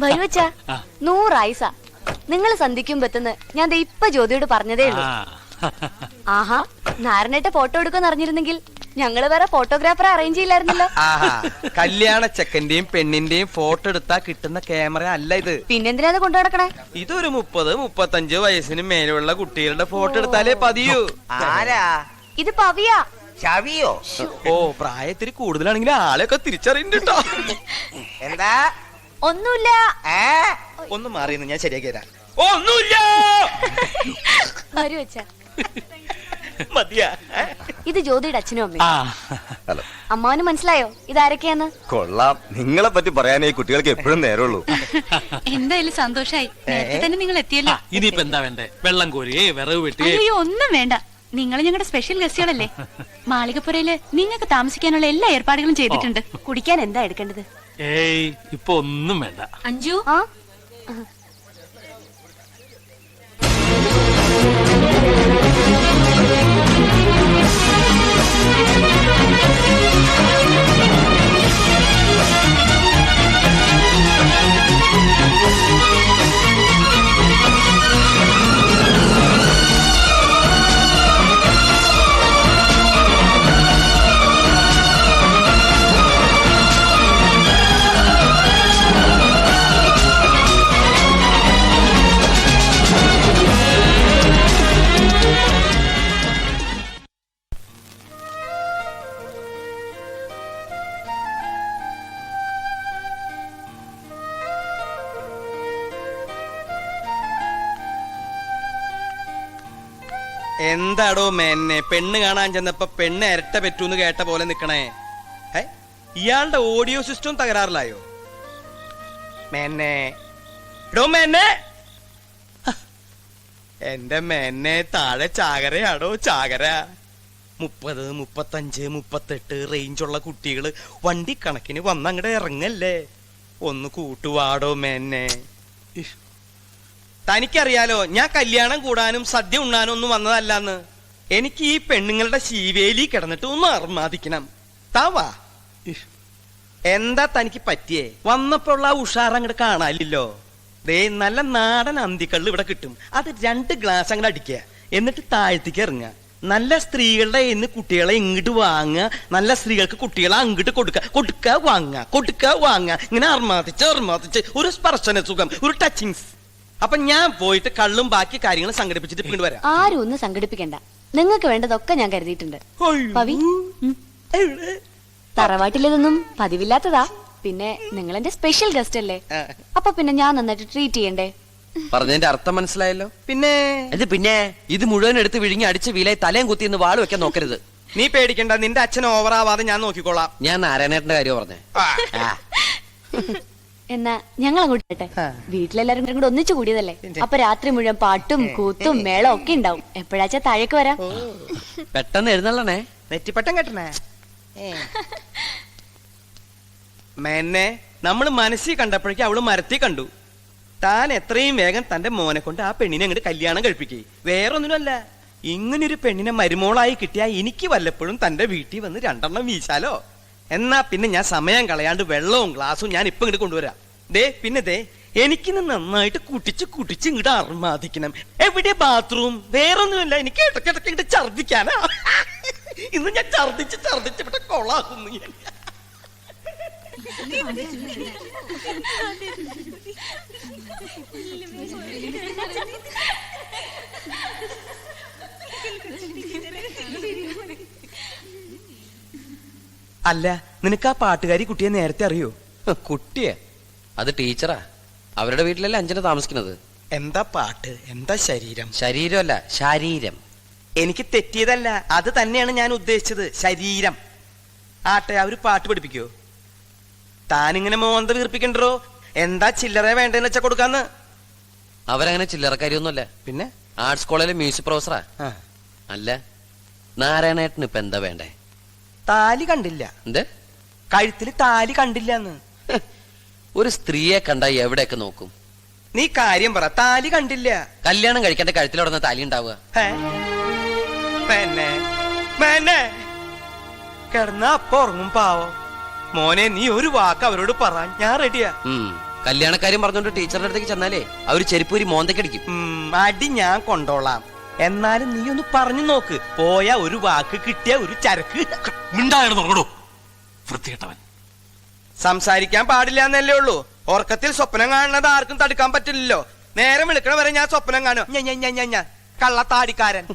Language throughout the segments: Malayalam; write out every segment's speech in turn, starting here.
വരുവച്ചാ 100 ആയിസ നിങ്ങൾ സന്ധിക്കുമ്പെത്തുന്ന് ഞാൻ ദേ ഇപ്പൊ ജ്യോതിയോട് പറഞ്ഞതേ ഉള്ളൂ. ആഹാ, നാരായണേട്ട ഫോട്ടോ എടുക്കുമെന്ന് അറിഞ്ഞിരുന്നെങ്കിൽ ഞങ്ങള് വേറെ ഫോട്ടോഗ്രാഫറെ അറേഞ്ച് ചെയ്യില്ലായിരുന്നല്ലോ. കല്യാണ ചെക്കന്റെയും പെണ്ണിന്റെയും ഫോട്ടോ എടുത്താ കിട്ടുന്ന ക്യാമറ അല്ല ഇത്. പിന്നെന്തിനാ കൊണ്ടു നടക്കണേ? ഇതൊരു 30-35 വയസ്സിന് മേലുള്ള കുട്ടികളുടെ ഫോട്ടോ എടുത്താലേ പതിയൂ. ആരാ ഇത് പവിയാ. ചവിയോ? ഓ, പ്രായത്തിരി കൂടുതലാണെങ്കിൽ ആളെയൊക്കെ തിരിച്ചറിയുന്നുണ്ടോ? എന്താ? ഒന്നുമില്ല. ഒന്ന് മാറിയെന്ന് ഞാൻ ശരിയാക്കി തരാം. ഒന്നുമില്ല. വരുവച്ചാ മതിയാ. ഇത് ജ്യോതിയുടെ അച്ഛനും അമ്മയും. അമ്മാവന് മനസ്സിലായോ ഇതാരൊക്കെയാന്ന്? കൊള്ളാം, നിങ്ങളെ പറ്റി പറയാനേ കുട്ടികൾക്ക് എപ്പോഴും നേരമുള്ളൂ. എന്തായാലും സന്തോഷായി. നേരത്തെ തന്നെ നിങ്ങൾ എത്തിയല്ലോ. ഇനിയിപ്പോ എന്താ വേണ്ടേ? വെള്ളം കോരിയേ, വിറവ് വെട്ടി? അയ്യോ, ഒന്നും വേണ്ട. നിങ്ങൾ ഞങ്ങളുടെ സ്പെഷ്യൽ ഗസ്റ്റുകളല്ലേ. മാളികപ്പുരയില് നിങ്ങൾക്ക് താമസിക്കാനുള്ള എല്ലാ ഏർപ്പാടുകളും ചെയ്തിട്ടുണ്ട്. കുടിക്കാൻ എന്താ എടുക്കേണ്ടത്? ഏയ്, ഇപ്പൊ ഒന്നും വേണ്ട. അഞ്ജു, ആ എന്താടോ മേന്നെ, പെണ്ണ് കാണാൻ ചെന്നപ്പോ പെണ്ണ് ഇരട്ട പറ്റൂന്ന് കേട്ട പോലെ നിക്കണേ. ഇയാളുടെ ഓഡിയോ സിസ്റ്റം തകരാറിലായോ? മേന്നെ, എടോ മേന്നെ, എന്റെ മേന്നെ താഴെ ചാകരയാടോ ചാകര. 30, 35, 38 റേഞ്ചുള്ള കുട്ടികള് വണ്ടി കണക്കിന് വന്നങ്ങടെ ഇറങ്ങല്ലേ. ഒന്ന് കൂട്ടുവാടോ മേന്നെ. തനിക്കറിയാലോ ഞാൻ കല്യാണം കൂടാനും സദ്യ ഉണ്ണാനും ഒന്നും വന്നതല്ലെന്ന്. എനിക്ക് ഈ പെണ്ണുങ്ങളുടെ ശീവേലി കിടന്നിട്ട് ഒന്ന് അർമാദിക്കണം. താവാ. എന്താ തനിക്ക് പറ്റിയേ? വന്നപ്പോ ഉള്ള ഉഷാർ അങ്ങോട്ട് കാണാനില്ലല്ലോ. ദേ നല്ല നാടൻ അന്തിക്കള്ള് ഇവിടെ കിട്ടും. അത് 2 ഗ്ലാസ് അങ്ങോട്ട് അടിക്കുക, എന്നിട്ട് താഴ്ത്തിക്ക് ഇറങ്ങുക. നല്ല സ്ത്രീകളുടെ ഇന്ന് കുട്ടികളെ ഇങ്ങോട്ട് വാങ്ങുക, നല്ല സ്ത്രീകൾക്ക് കുട്ടികളെ അങ്ങോട്ട് കൊടുക്കുക വാങ്ങുക, കൊടുക്കുക വാങ്ങുക. ഇങ്ങനെ അർമാദിച്ച് ഒരു സ്പർശന സുഖം, ഒരു ടച്ചിങ്സ്. അപ്പൊ ഞാൻ പോയിട്ട് കള്ളും ബാക്കി കാര്യങ്ങളും സംഘടിപ്പിച്ചിട്ട് പിന്നീട് വരാം. ആരും ഒന്നും സംഘടിപ്പിക്കണ്ട. നിങ്ങൾക്ക് വേണ്ടതൊക്കെ ഞാൻ കരുതിയിട്ടുണ്ട്. പവി, തറവാട്ടിലിതൊന്നും പതിവില്ലാത്തതാ. പിന്നെ നിങ്ങൾ എന്റെ സ്പെഷ്യൽ ഗസ്റ്റ് അല്ലേ, അപ്പൊ പിന്നെ ഞാൻ നന്നായിട്ട് ട്രീറ്റ് ചെയ്യണ്ടേ? പറഞ്ഞതിന്റെ അർത്ഥം മനസ്സിലായല്ലോ. പിന്നെ ഇത് മുഴുവൻ എടുത്ത് വിഴുങ്ങി അടിച്ച് വീലായി തലയും കുത്തിന്ന് വാള് വെക്കാൻ നോക്കരുത്. നീ പേടിക്കണ്ട, നിന്റെ അച്ഛൻ ഓവറാവാതെ ഞാൻ നോക്കിക്കോളാം. ഞാൻ നാരായണേട്ടന്റെ കാര്യം പറഞ്ഞേ. എന്നാ ഞങ്ങൾ അങ്ങോട്ട് വരട്ടെ. വീട്ടിലെല്ലാരും കൂടെ ഒന്നിച്ചു കൂടിയതല്ലേ, അപ്പൊ രാത്രി മുഴുവൻ പാട്ടും കൂത്തും മേളം ഒക്കെ ഉണ്ടാവും. എപ്പോഴാച്ചാ താഴേക്ക് വരാം. പെട്ടെന്ന് എഴുന്നള്ളണേ. നെറ്റിപ്പട്ടം കെട്ടണേ. മേന്നെ, നമ്മള് മനസ്സിൽ കണ്ടപ്പോഴേക്കും അവള് മരത്തിൽ കണ്ടു. താൻ എത്രയും വേഗം തന്റെ മോനെ കൊണ്ട് ആ പെണ്ണിനെ അങ്ങോട്ട് കല്യാണം കഴിപ്പിക്കേ. വേറൊന്നിനുമല്ല, ഇങ്ങനൊരു പെണ്ണിനെ മരുമോളായി കിട്ടിയാ എനിക്ക് വല്ലപ്പോഴും തന്റെ വീട്ടിൽ വന്ന് 2 വീശാലോ. എന്നാ പിന്നെ ഞാൻ സമയം കളയാണ്ട് വെള്ളവും ഗ്ലാസും ഞാൻ ഇപ്പൊ ഇങ്ങോട്ട് കൊണ്ടുവരാം. ദേ എനിക്കിന്ന് നന്നായിട്ട് കുട്ടിച്ച് ഇങ്ങോട്ട് അർമാദിക്കണം. എവിടെ ബാത്റൂം? വേറൊന്നുമില്ല, എനിക്ക് ഇടയ്ക്കിടയ്ക്ക് ഇങ്ങോട്ട് ഛർദിക്കാനാ. ഇന്ന് ഞാൻ ഛർദിച്ച് ഇവിടെ കൊളാക്കുന്നു ഞാൻ. അല്ല, നിനക്ക് ആ പാട്ടുകാരി കുട്ടിയെ നേരത്തെ അറിയോ? കുട്ടിയെ? അത് ടീച്ചറാ. അവരുടെ വീട്ടിലല്ലേ അഞ്ജന താമസിക്കുന്നത്. എന്താ പാട്ട്, എന്താ ശരീരം? ശരീരമല്ല, ശാരീരം. എനിക്ക് തെറ്റിയതല്ല, അത് തന്നെയാണ് ഞാൻ ഉദ്ദേശിച്ചത്, ശരീരം. ആട്ടെ, അവര് പാട്ട് പഠിപ്പിക്കോ? താനിങ്ങനെ മോന്ത വീർപ്പിക്കണ്ടോ? എന്താ ചില്ലറ വേണ്ടെന്ന് വെച്ചാ കൊടുക്കാന്ന്. അവരങ്ങനെ ചില്ലറക്കാരിയൊന്നുമല്ല. പിന്നെ ആർട്സ് കോളേജിലെ മ്യൂസിക് പ്രൊഫസറാ. അല്ല, നാരായണേട്ടന് ഇപ്പൊ എന്താ വേണ്ടേ? താലി കണ്ടില്ല. എന്ത്? കഴുത്തില് താലി കണ്ടില്ലെന്ന്. ഒരു സ്ത്രീയെ കണ്ടാ എവിടെയൊക്കെ നോക്കും? നീ കാര്യം പറ, താലി കണ്ടില്ല. കല്യാണം കഴിക്കാന്റെ കഴുത്തിലോടുന്ന താലി ഉണ്ടാവുക. കിടന്ന അപ്പൊ ഉറങ്ങും പാവം. മോനെ, നീ ഒരു വാക്ക് അവരോട് പറ, ഞാൻ റെഡിയാ. കല്യാണക്കാര്യം പറഞ്ഞോണ്ട് ടീച്ചറുടെ അടുത്തേക്ക് ചെന്നാലേ അവര് ചെരുപ്പൂരി മോന്തക്കടിക്കും. അടി ഞാൻ കൊണ്ടോളാം. എന്നാലും നീ ഒന്ന് പറഞ്ഞു നോക്ക്. പോയ ഒരു വാക്ക്, കിട്ടിയ ഒരു ചരക്ക്. മിണ്ടായാണ് നോക്കണോ വൃത്തികെട്ടവൻ. സംസാരിക്കാൻ പാടില്ല എന്നല്ലേ ഉള്ളൂ. ഉറക്കത്തിൽ സ്വപ്നം കാണുന്നത് ആർക്കും തടുക്കാൻ പറ്റില്ലല്ലോ. നേരം വിളിക്കണ വരെ ഞാൻ സ്വപ്നം കാണും. കള്ളത്താടിക്കാരൻ.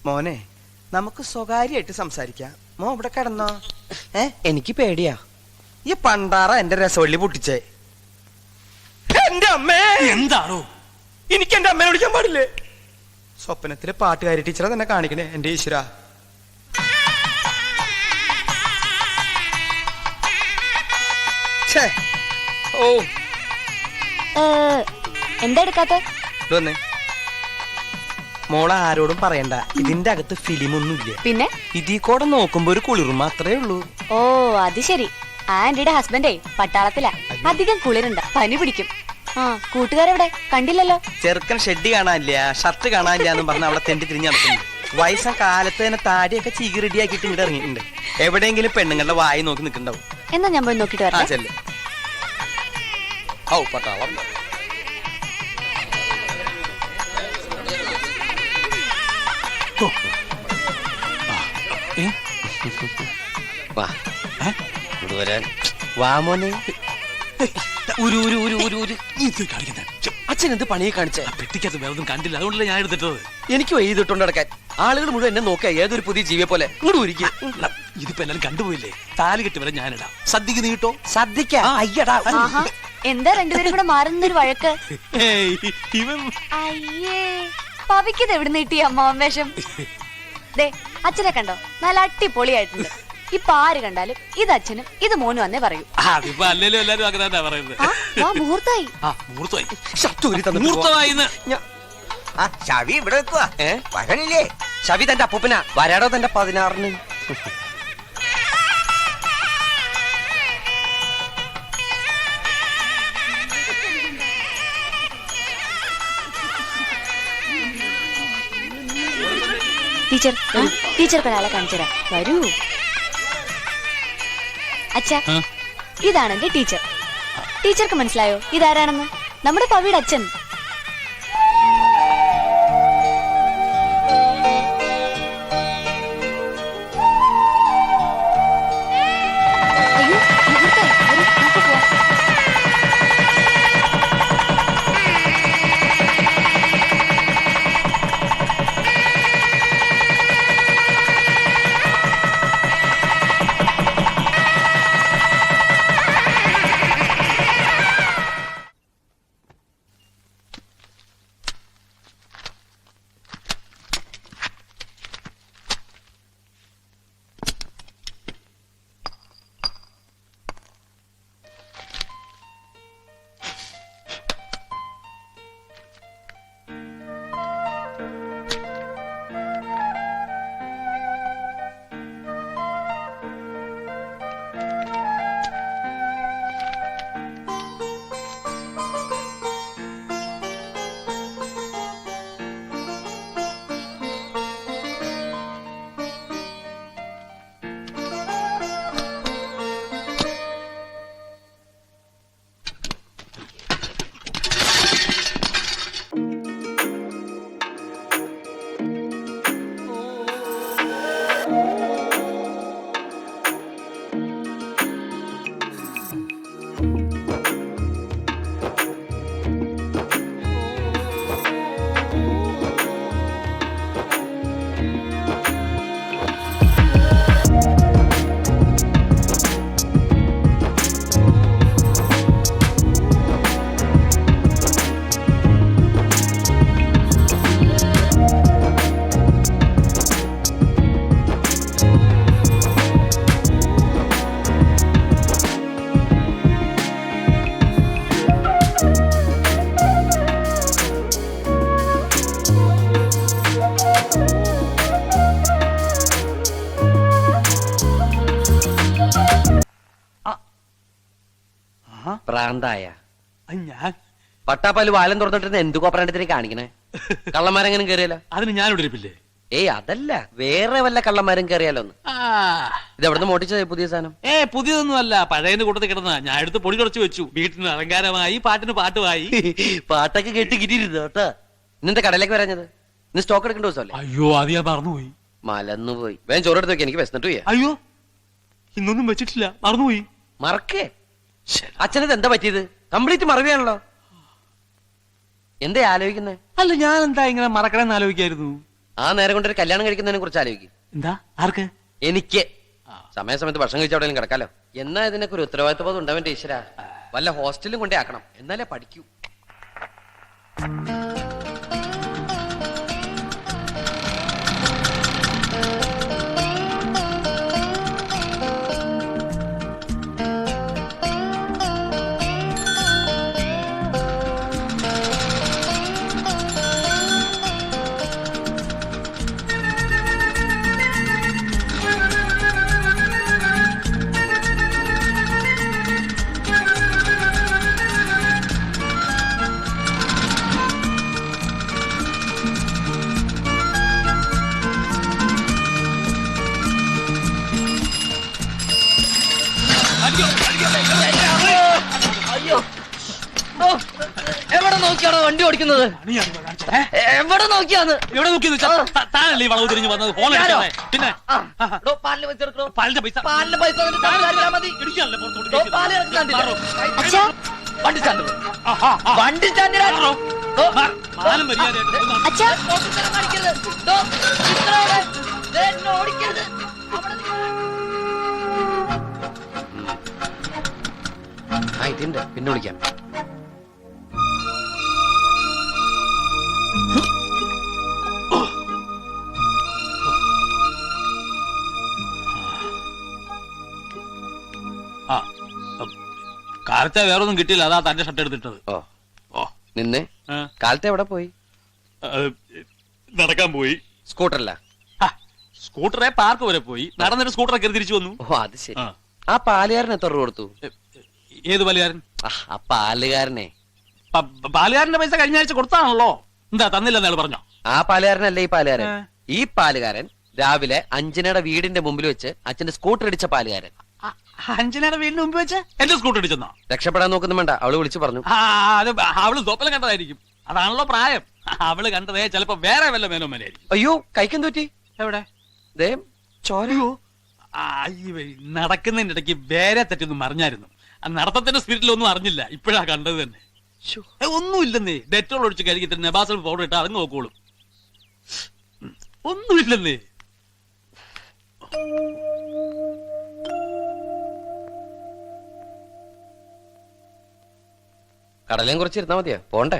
മോനെ, നമുക്ക് സ്വകാര്യമായിട്ട് സംസാരിക്കാം. മോ ഇവിടെ കിടന്നോ. എനിക്ക് പേടിയാ. ഈ പണ്ടാറ എന്റെ രസവള്ളി പൊട്ടിച്ചേ. എന്റെ അമ്മേ, എന്താണോ? എനിക്ക് എന്റെ അമ്മേനെ വിളിക്കാൻ പാടില്ലേ? സ്വപ്നത്തിലെ പാട്ടുകാരി ടീച്ചറെ തന്നെ കാണിക്കണേ എന്റെ ഈശ്വര. ഓ, എന്താ എടുക്കാത്ത? ഇതൊന്ന് മോളെ ആരോടും പറയണ്ട. ഇതിന്റെ അകത്ത് ഫിലിമൊന്നുമില്ല. പിന്നെ ഇതിൽ കൂടെ നോക്കുമ്പോ ഒരു കുളിർ മാത്രമേ ഉള്ളൂ. ഓ അത് ശരി. ആന്റിയുടെ ഹസ്ബൻഡേ പട്ടാളത്തിലാ. അധികം കുളിരുണ്ട, പനി പിടിക്കും. ആ, കൂട്ടുകാരെവിടെ? കണ്ടില്ലല്ലോ. ചെറുക്കൻ ഷെഡ് കാണാനില്ല, ഷർട്ട് കാണാനില്ല എന്നും പറഞ്ഞ അവിടെ തെണ്ടി തിരിഞ്ഞ് നടക്കുന്നുണ്ട്. വയസ്സാം കാലത്ത് തന്നെ താടിയൊക്കെ ചീകി റെഡിയാക്കിയിട്ട് ഇങ്ങോട്ട് ഇറങ്ങിയിട്ടുണ്ട്. എവിടെയെങ്കിലും പെണ്ണുങ്ങളുടെ വായി നോക്കി നിൽക്കണ്ടാവും. എന്നാ ഞാൻ പോയി നോക്കിട്ട് ആ വരാം. ചെല്ല്. ഔ പട്ടാളം. വാ ഇങ്ങോട്ട് വരാൻ. വാ മോനെ. അച്ഛൻ എന്ത് പണിയെ കാണിച്ചേ? പെട്ടിക്കകത്ത് വേറൊന്നും കണ്ടില്ല, അതുകൊണ്ടല്ലേ ഞാൻ എടുത്തിട്ടത്. എനിക്ക് എഴുതിട്ടുണ്ട് നടക്കാൻ. ആളുകൾ മുഴുവൻ എന്നെ നോക്കുക ഏതൊരു പുതിയ ജീവിയെ പോലെ. ഇങ്ങോട്ട് ഒരിക്കൽ ഇതിപ്പോ എല്ലാരും കണ്ടുപോയില്ലേ? താലി കെട്ടി വരെ ഞാനിടാം. സദ്യക്ക് നീ കിട്ടോ? ശ്രദ്ധിക്കാം. അയ്യടാ. ആഹാ, എന്താ രണ്ടുപേരും കൂടെ മാറുന്നൊരു വഴക്ക്? ഇവൻ അയ്യേ, പവിക്കത് എവിടെ നീട്ടി അമ്മാവൻ വേഷം? ദേ, അച്ഛനെ കണ്ടോ? നല്ല അടിപൊളിയായിട്ടുണ്ട്. ഇപ്പൊ ആര് കണ്ടാലും ഇത് അച്ഛനും ഇത് മോനും വന്നേ പറയൂ. അതിപ്പോ അല്ലേലും എല്ലാരും അങ്ങനെ തന്നെ പറയുന്നത്. ആ മുഹൂർത്തായി. മുഹൂർത്തമായി. മുഹൂർത്തമായിന്ന്. ആ ചവി ഇവിടെ വെക്കുക. വരണില്ലേ? ശവി തന്റെ അപ്പൂപ്പനാ. വരാടോ തന്റെ 16-ന്. ടീച്ചർ, ടീച്ചർക്ക് ഒരാളെ കാണിച്ചുതരാം. വരൂ. അച്ഛാ, ഇതാണ് എന്റെ ടീച്ചർ. ടീച്ചർക്ക് മനസ്സിലായോ ഇതാരാണെന്ന്? നമ്മുടെ പവിയുടെ അച്ഛൻ. അയ്യോ, മുഹൂർത്തായി. വരൂ, നമുക്ക് പോവാം. പ്രാന്തായ ഞാൻ പട്ടാപ്പാല് വാലം തുറന്നിട്ടിരുന്ന എന്ത് കോപ്പറേണ്ടത്തിനെ കാണിക്കണേ? കള്ളന്മാരെങ്ങനെ കയറിയല്ല? അതിന് ഞാൻ ഇവിടെ ഇരിപ്പില്ലേ? ഏയ് അതല്ല, വേറെ വല്ല കള്ളന്മാരും കയറിയാലോന്ന്. ആ ഇത് എവിടുന്ന് മോട്ടിച്ചത് പുതിയ സാധനം? പുതിയതൊന്നും അല്ല, പഴയതിന്റെ കൂട്ടത്തിൽ കിടന്ന ഞാൻ എടുത്ത് പൊടി കുറച്ച് വെച്ചു. വീട്ടിന് അലങ്കാരമായി, പാട്ടിന് പാട്ടുമായി. പാട്ടൊക്കെ കേട്ട് കിട്ടിയിരുന്നു കേട്ടോ. ഇന്നെന്താ കടയിലേക്ക് വരാഞ്ഞത്? ഇന്ന് സ്റ്റോക്ക് എടുക്കേണ്ട ദിവസമല്ലേ? അയ്യോ അത് ഞാൻ മറന്നുപോയി. മലന്നുപോയി. വേഗം ചോറെടുത്ത് വെക്കാം, എനിക്ക് വിശന്നിട്ട് പോയാ. അയ്യോ ഇന്നൊന്നും വെച്ചിട്ടില്ല, മറന്നുപോയി. മറക്കേ? അച്ഛനത് എന്താ പറ്റിയത്? കംപ്ലീറ്റ് മറവിയാണല്ലോ. എന്താ ആലോചിക്കുന്നേ? അല്ല ഞാൻ എന്താ ഇങ്ങനെ മറക്കണമെന്ന് ആലോചിക്കായിരുന്നു. ആ നേരം കൊണ്ടൊരു കല്യാണം കഴിക്കുന്നതിനെ കുറിച്ച് ആലോചിക്കും. എന്താ? ആർക്ക്? എനിക്ക്. സമയത്ത് ഭക്ഷണം കഴിച്ച അവിടെ കിടക്കാലോ. എന്നാ ഇതിനൊക്കെ ഒരു ഉത്തരവാദിത്വ ബോധം ഉണ്ടാവന്റെ ഈശ്വര. വല്ല ഹോസ്റ്റലിലും കൊണ്ടേ ആക്കണം, എന്നാലേ പഠിക്കൂ. എവിടെ നോക്കിയാണോ വണ്ടി ഓടിക്കുന്നത്? എവിടെ നോക്കിയാന്ന്? എവിടെ നോക്കിയെന്ന് വെച്ചാ താനല്ലേ ഈ വളവ് തിരിഞ്ഞു വന്നത്? ഫോൺ അടിക്കാതെ. പിന്നെ പാലിന് വെച്ചെടുക്കണോ? പാലിന്റെ പൈസ പാലിന്റെ പൈസ തന്നിട്ട് സംസാരിച്ചാ മതി. ഇടിക്കാനല്ലേ പുറത്തോട്ട് ഡോ, പാല് ഇറക്കി തന്നില്ല. അച്ഛാ വണ്ടി സ്റ്റാൻഡ് വണ്ടി സ്റ്റാൻഡിലാ. മാനം മര്യാദയായിട്ട് ഒന്ന് അച്ഛാ ഓടിക്കരുത്. ആ ഇതിണ്ട്, പിന്നെ വിളിക്കാം. കാലത്തെ വേറൊന്നും കിട്ടിയില്ല, അതാ തന്റെ ഷർട്ട് എടുത്തിട്ടത്. ഓ ഓ നിന്നെ കാലത്തെ എവിടെ പോയി? നടക്കാൻ പോയി. സ്കൂട്ടറില്ല? സ്കൂട്ടറെ പാർക്ക് വരെ പോയി, നടന്നിട്ട് സ്കൂട്ടറെ കയറി തിരിച്ചു വന്നു. ഓ അത് ശരി. ആ പാലുകാരൻ എത്ര രൂപ കൊടുത്തു? ഏത് പാലുകാരൻ? ആ പാലുകാരനെ. പാലുകാരന്റെ പൈസ കഴിഞ്ഞ ആഴ്ച കൊടുത്താണല്ലോ. എന്താ തന്നില്ലെന്ന് അയാൾ പറഞ്ഞോ? ആ പാലുകാരനല്ല ഈ പാലുകാരൻ. ഈ പാലുകാരൻ രാവിലെ അഞ്ജനയുടെ വീടിന്റെ മുമ്പിൽ വെച്ച് അച്ഛന്റെ സ്കൂട്ടർ ഇടിച്ച പാലുകാരൻ. അഞ്ജനയുടെ വീടിന് മുമ്പ് വെച്ച് എന്റെ സ്കൂട്ടർ ഇടിച്ചെന്നോ? രക്ഷപ്പെടാൻ നോക്കുന്നു വേണ്ട, അവള് വിളിച്ചു പറഞ്ഞു. അത് അവള് സ്വപ്നം കണ്ടതായിരിക്കും, അതാണല്ലോ പ്രായം. അവള് കണ്ടതേ ചിലപ്പോ വേറെ വല്ല മേനോമനായിരിക്കും. അയ്യോ കൈക്കും തൂറ്റി. എവിടെ? ദേ ചോരയോ. നടക്കുന്നതിന്റെ ഇടയ്ക്ക് വേറെ തെറ്റൊന്നും അറിഞ്ഞായിരുന്നു. ആ നടത്തത്തിന്റെ സ്പിരിറ്റിലൊന്നും അറിഞ്ഞില്ല, ഇപ്പോഴാ കണ്ടത് തന്നെ. ഒന്നുമില്ലെന്നേ, ഡെറ്റോൾ ഒഴിച്ച് കഴുകിട്ട് നെബാസൽ പൗഡർ ഇട്ട് അത് നോക്കോളും. ഒന്നുമില്ലെന്നേ. കടലേം കുറച്ച് ഇരുന്നാ മതിയോ? പോണ്ടേ?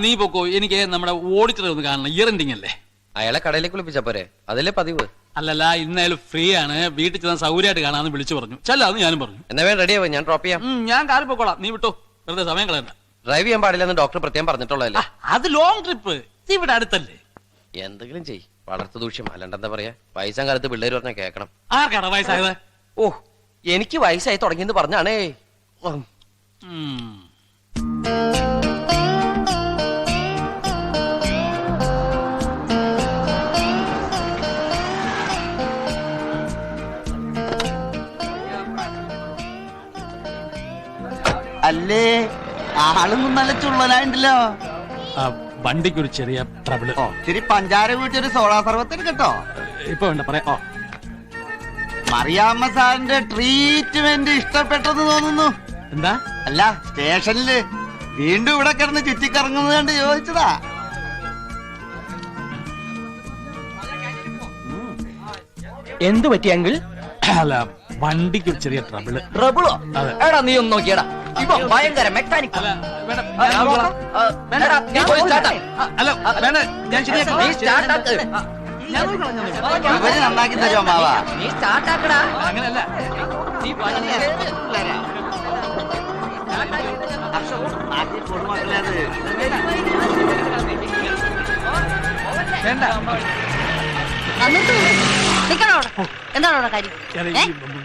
നീ പോക്കോ, എനിക്ക് നമ്മുടെ ഓഡിറ്ററെ ഒന്ന് കാണണം. ഇയർ എൻഡിങ് അല്ലേ? അയാളെ കടയിലേക്ക് വിളിപ്പിച്ചാ പോരെ, അതല്ലേ പതിവ്. അല്ലല്ല, ഇന്നയാൾ ഫ്രീ ആണ്, വീട്ടിൽ ചെന്ന് സൗകര്യമായിട്ട് കാണാന്ന് വിളിച്ചു പറഞ്ഞു. ചെല്ലാന്ന് ഞാനും പറഞ്ഞു. എന്നാ വേണ്ട, റെഡിയാവോ? ഞാൻ ഡ്രോപ്പ് ചെയ്യാം. ഞാൻ കാറിൽ പോക്കോളാം, നീ വിട്ടോ, വെറുതെ സമയം കളയണ്ട. ഡ്രൈവ് ചെയ്യാൻ പാടില്ലെന്ന് ഡോക്ടർ പ്രത്യേകം പറഞ്ഞിട്ടുള്ളതല്ലേ? അത് ലോങ് ട്രിപ്പ്, ഇവിടെ അടുത്തല്ലേ. എന്തെങ്കിലും ചെയ്, വളർത്തു ദൂഷ്യം. അല്ലാണ്ടെന്താ പറയാ, വയസ്സാം കാലത്ത് പിള്ളേര് പറഞ്ഞാൽ കേൾക്കണം. ആർക്കാണ് വയസ്സായത്? ഓ എനിക്ക് വയസ്സായി തുടങ്ങിയെന്ന് പറഞ്ഞാണേ. അല്ലേ ആളൊന്നും നല്ല ചുള്ളനായിണ്ടല്ലോ. വണ്ടിക്കൊരു ചെറിയ ട്രബിള്. ഇത്തിരി പഞ്ചാര വീട്ടൊരു സോഡാ സർവത്തിന് കേട്ടോ. ഇപ്പൊ വേണ്ട പറയാ. മറിയാമ്മ സാറിന്റെ ട്രീറ്റ്മെന്റ് ഇഷ്ടപ്പെട്ടെന്ന് തോന്നുന്നു. എന്താ? അല്ല, സ്റ്റേഷനില് വീണ്ടും ഇവിടെ കിടന്ന് ചുറ്റിക്കറങ്ങുന്നത് കണ്ട് ചോദിച്ചതാ. എന്ത് പറ്റിയെങ്കിൽ? അല്ല, വണ്ടിക്കൊരു ചെറിയ ട്രബിള്. ട്രബിളോ? അതെ. എടാ നീ ഒന്ന് നോക്കിയടാ, ഇവ ഭയങ്കര മെക്കാനിക്. അല്ല വേണ്ട, ഞാൻ ശരിയാക്കാം. ഇവര് നന്നാക്കി തരുമോ മാവാ? അങ്ങനല്ല, വേണ്ട. എന്താണ് അവിടെ കാര്യം?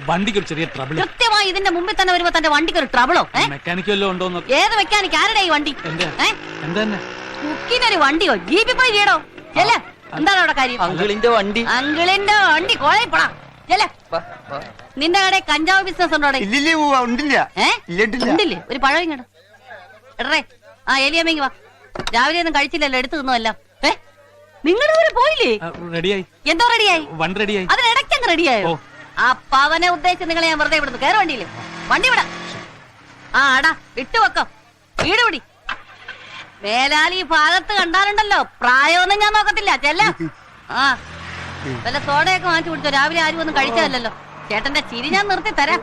വണ്ടിക്കൊരു ചെറിയ ട്രബിള്. കൃത്യമായി ഇതിന്റെ മുമ്പിൽ തന്നെ വരുമ്പോ തന്റെ വണ്ടിക്ക് ഒരു ട്രബിളോ? മെക്കാനിക്ക് വല്ലതും ഉണ്ടോന്ന്? ഏത് മെക്കാനിക്ക്? ആരുടെ ഈ വണ്ടി? എന്താ? കുക്കിനൊരു വണ്ടിയോ? ജീപ്പിപ്പോയി വീടോ? അല്ലേ? എന്താണ് അവിടെ കാര്യം? അങ്കിളിന്റെ വണ്ടി അങ്കിളിന്റെ വണ്ടി കോഴപ്പോടാ ചെല്ലേ. നിന്റെ കടയിൽ കഞ്ചാവ് ബിസിനസ് ഉണ്ടോ? ഇല്ലില്ലേ പോവാ ഉണ്ടില്ല. ഇല്ലിട്ടില്ല. ഉണ്ടില്ലേ? ഒരു പഴം ഇങ്ങോട്ട് എടേ. ആ എലിയമ്മ വാ. രാവിലെ ഒന്നും കഴിച്ചില്ലല്ലോ, എടുത്തു തിന്നുമല്ലോ. നിങ്ങളുടെ ഊര് പോയില്ലേ? റെഡിയായി. എന്തോ റെഡിയായി? വണ്ടി റെഡിയായി. അതിനിടയ്ക്കങ്ങ് റെഡിയായോ? ആ പവനെ ഉദ്ദേശിച്ച് നിങ്ങളെ ഞാൻ വെറുതെ വിടുന്നു. കയറി വണ്ടിയില്ലേ? വണ്ടി വിടാ. ആ അടാ ഇട്ടു വെക്കോ. വീട് പിടി. മേലാലി ഈ ഭാഗത്ത് കണ്ടാലുണ്ടല്ലോ പ്രായമൊന്നും ഞാൻ നോക്കത്തില്ല. ചെല്ല. ആ വല്ല സോഡയൊക്കെ വാങ്ങിച്ചു കുടിച്ചോ? രാവിലെ ആരും ഒന്നും കഴിച്ചതല്ലോ. ചേട്ടന്റെ ചിരി ഞാൻ നിർത്തി തരാം.